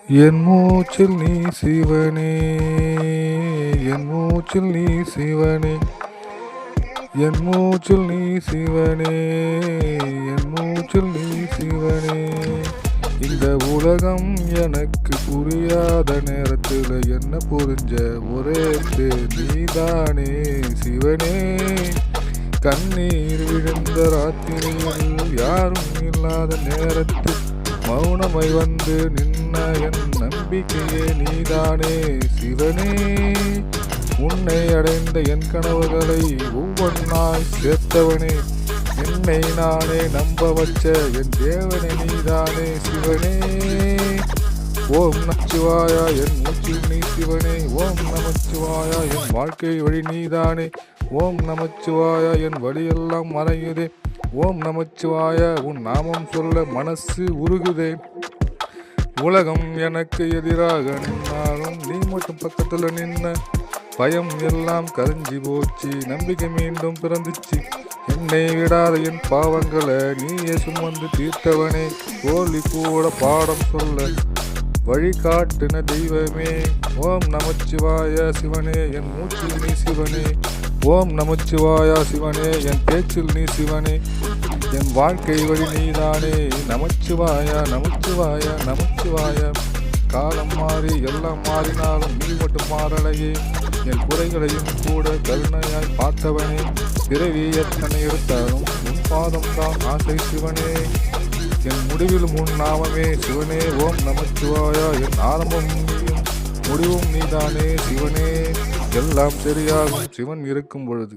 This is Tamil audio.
என் மூச்சில் நீ சிவனே, என் மூச்சில் நீ சிவனே, என் மூச்சில் நீ சிவனே, என் மூச்சில் நீ சிவனே. இந்த உலகம் எனக்கு புரியாத நேரத்தில் என்ன புரிஞ்ச ஒரே நீதானே சிவனே. கண்ணீர் விழுந்த ராத்திரியில் யாரும் இல்லாத நேரத்தில் மௌனமை வந்து நின்ன என் நம்பிக்கையே நீதானே சிவனே. உன்னை அடைந்த என் கனவுகளை ஒவ்வொன்றாய் சேர்த்தவனே, என்னை நானே நம்ப வச்ச என் தேவனே நீதானே சிவனே. ஓம் நமச்சிவாயா என் மூச்சில் நீ சிவனே, ஓம் நமச்சிவாயா என் வாழ்க்கை வழி நீதானே, ஓம் நமச்சிவாயா என் வழியெல்லாம் மறையுதே, ஓம் நமச்சிவாய உன் நாமம் சொல்ல மனசு உருகுதே. உலகம் எனக்கு எதிராக நின்னாலும் நீ மட்டும் பக்கத்துல நின்ன, பயம் எல்லாம் கரைஞ்சி போச்சு, நம்பிக்கை மீண்டும் பிறந்துச்சு. என்னை விடாத என் பாவங்களை நீயே சுமந்து தீர்த்தவனே, தோல்வி கூட பாடம் சொல்ல வழிகாட்டின தெய்வமே. ஓம் நமச்சிவாய சிவனே என் மூச்சில் நீ சிவனே, ஓம் நமச்சிவாயா சிவனே என் பேச்சில் நீ சிவனே, என் வாழ்க்கை வழி நீதானே நமச்சிவாயா நமச்சிவாயா நமச்சிவாயா. காலம் மாறி எல்லாம் மாறினாலும் நீ மட்டும் மாறலையே, என் குறைகளையும் கூட கருணையாய் பார்த்தவனே. பிறவி எத்தனை எடுத்தாலும் உன் பாதம் தான் ஆசை சிவனே, என் முடிவில் முன் நாமமே சிவனே. ஓம் நமச்சிவாயா என் ஆரம்பம் நீயும் முடிவும் நீதானே சிவனே. எல்லாம் சரியாகும் சிவன் இருக்கும் பொழுது.